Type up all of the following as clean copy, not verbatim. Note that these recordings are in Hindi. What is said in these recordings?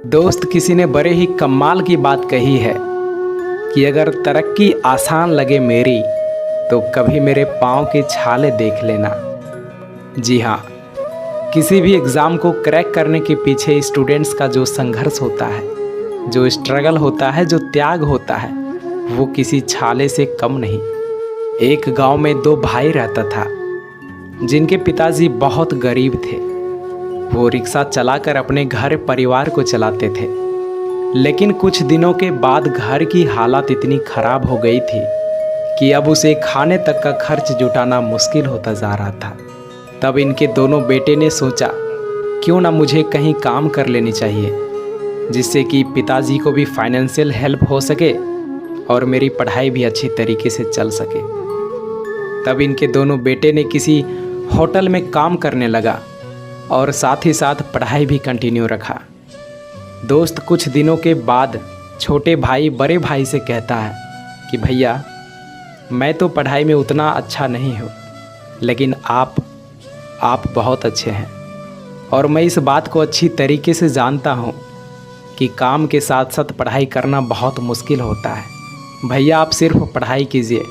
दोस्त किसी ने बड़े ही कमाल की बात कही है कि अगर तरक्की आसान लगे मेरी तो कभी मेरे पाँव के छाले देख लेना। जी हाँ, किसी भी एग्ज़ाम को क्रैक करने के पीछे स्टूडेंट्स का जो संघर्ष होता है, जो स्ट्रगल होता है, जो त्याग होता है, वो किसी छाले से कम नहीं। एक गांव में दो भाई रहता था जिनके पिताजी बहुत गरीब थे। वो रिक्शा चलाकर अपने घर परिवार को चलाते थे, लेकिन कुछ दिनों के बाद घर की हालत इतनी ख़राब हो गई थी कि अब उसे खाने तक का खर्च जुटाना मुश्किल होता जा रहा था। तब इनके दोनों बेटे ने सोचा क्यों ना मुझे कहीं काम कर लेनी चाहिए, जिससे कि पिताजी को भी फाइनेंशियल हेल्प हो सके और मेरी पढ़ाई भी अच्छी तरीके से चल सके। तब इनके दोनों बेटे ने किसी होटल में काम करने लगा और साथ ही साथ पढ़ाई भी कंटिन्यू रखा। दोस्त, कुछ दिनों के बाद छोटे भाई बड़े भाई से कहता है कि भैया, मैं तो पढ़ाई में उतना अच्छा नहीं हूँ, लेकिन आप बहुत अच्छे हैं और मैं इस बात को अच्छी तरीके से जानता हूँ कि काम के साथ साथ पढ़ाई करना बहुत मुश्किल होता है। भैया, आप सिर्फ पढ़ाई कीजिए,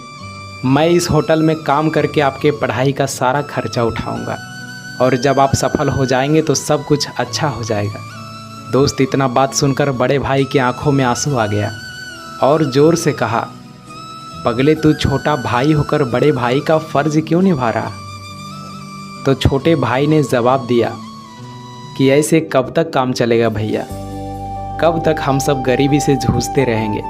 मैं इस होटल में काम करके आपके पढ़ाई का सारा खर्चा उठाऊंगा और जब आप सफल हो जाएंगे तो सब कुछ अच्छा हो जाएगा। दोस्त, इतना बात सुनकर बड़े भाई की आंखों में आंसू आ गया और ज़ोर से कहा, पगले, तू छोटा भाई होकर बड़े भाई का फ़र्ज क्यों निभा रहा? तो छोटे भाई ने जवाब दिया कि ऐसे कब तक काम चलेगा भैया, कब तक हम सब गरीबी से जूझते रहेंगे?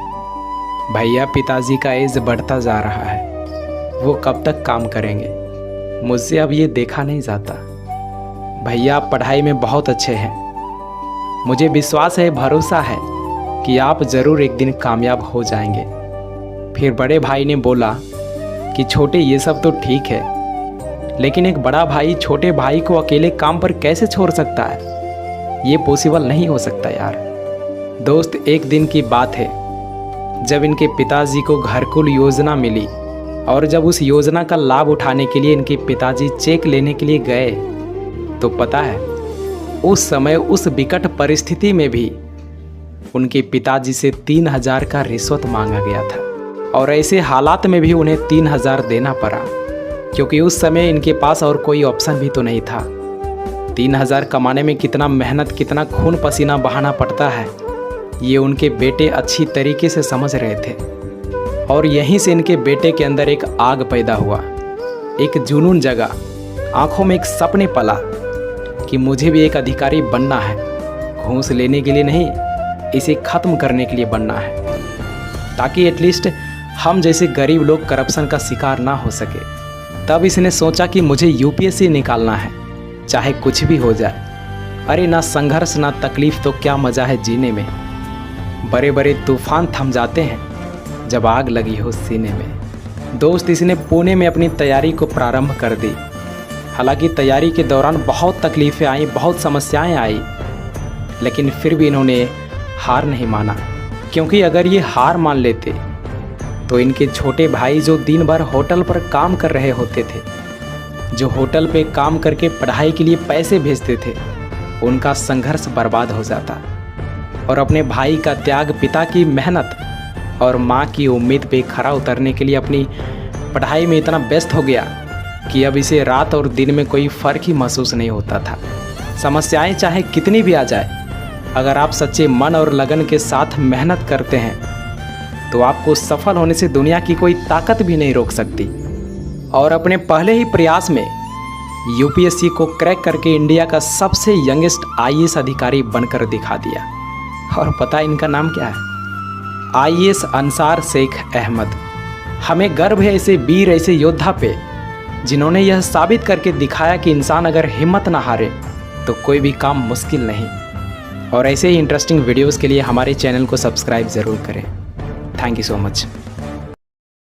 भैया, पिताजी का एज बढ़ता जा रहा है, वो कब तक काम करेंगे? मुझसे अब ये देखा नहीं जाता। भैया, आप पढ़ाई में बहुत अच्छे हैं, मुझे विश्वास है, भरोसा है कि आप ज़रूर एक दिन कामयाब हो जाएंगे। फिर बड़े भाई ने बोला कि छोटे, ये सब तो ठीक है, लेकिन एक बड़ा भाई छोटे भाई को अकेले काम पर कैसे छोड़ सकता है? ये पॉसिबल नहीं हो सकता यार। दोस्त, एक दिन की बात है जब इनके पिताजी को घरकुल योजना मिली और जब उस योजना का लाभ उठाने के लिए इनके पिताजी चेक लेने के लिए गए तो पता है, उस समय उस विकट परिस्थिति में भी उनके पिताजी से 3,000 का रिश्वत मांगा गया था और ऐसे हालात में भी उन्हें 3,000 देना पड़ा, क्योंकि उस समय इनके पास और कोई ऑप्शन भी तो नहीं था। 3,000 कमाने में कितना मेहनत, कितना खून पसीना बहाना पड़ता है, ये उनके बेटे अच्छी तरीके से समझ रहे थे और यहीं से इनके बेटे के अंदर एक आग पैदा हुआ, एक जुनून जगा, आंखों में एक सपने पला कि मुझे भी एक अधिकारी बनना है। घूस लेने के लिए नहीं, इसे ख़त्म करने के लिए बनना है, ताकि एटलीस्ट हम जैसे गरीब लोग करप्शन का शिकार ना हो सके। तब इसने सोचा कि मुझे यूपीएससी निकालना है, चाहे कुछ भी हो जाए। अरे ना संघर्ष ना तकलीफ़ तो क्या मज़ा है जीने में। बड़े बड़े तूफान थम जाते हैं जब आग लगी हो सीने में। दोस्त, इसने पुणे में अपनी तैयारी को प्रारंभ कर दी। हालांकि तैयारी के दौरान बहुत तकलीफ़ें आई, बहुत समस्याएं आई, लेकिन फिर भी इन्होंने हार नहीं माना, क्योंकि अगर ये हार मान लेते तो इनके छोटे भाई जो दिन भर होटल पर काम कर रहे होते थे, जो होटल पे काम करके पढ़ाई के लिए पैसे भेजते थे, उनका संघर्ष बर्बाद हो जाता और अपने भाई का त्याग, पिता की मेहनत और माँ की उम्मीद पे खरा उतरने के लिए अपनी पढ़ाई में इतना व्यस्त हो गया कि अब इसे रात और दिन में कोई फ़र्क ही महसूस नहीं होता था। समस्याएं चाहे कितनी भी आ जाए, अगर आप सच्चे मन और लगन के साथ मेहनत करते हैं तो आपको सफल होने से दुनिया की कोई ताकत भी नहीं रोक सकती। और अपने पहले ही प्रयास में यूपीएससी को क्रैक करके इंडिया का सबसे यंगेस्ट आईएएस अधिकारी बनकर दिखा दिया। और पता है इनका नाम क्या है? आईएएस अंसार शेख अहमद। हमें गर्व है ऐसे वीर, ऐसे योद्धा पे, जिन्होंने यह साबित करके दिखाया कि इंसान अगर हिम्मत ना हारे तो कोई भी काम मुश्किल नहीं। और ऐसे ही इंटरेस्टिंग वीडियोस के लिए हमारे चैनल को सब्सक्राइब ज़रूर करें। Thank you so much.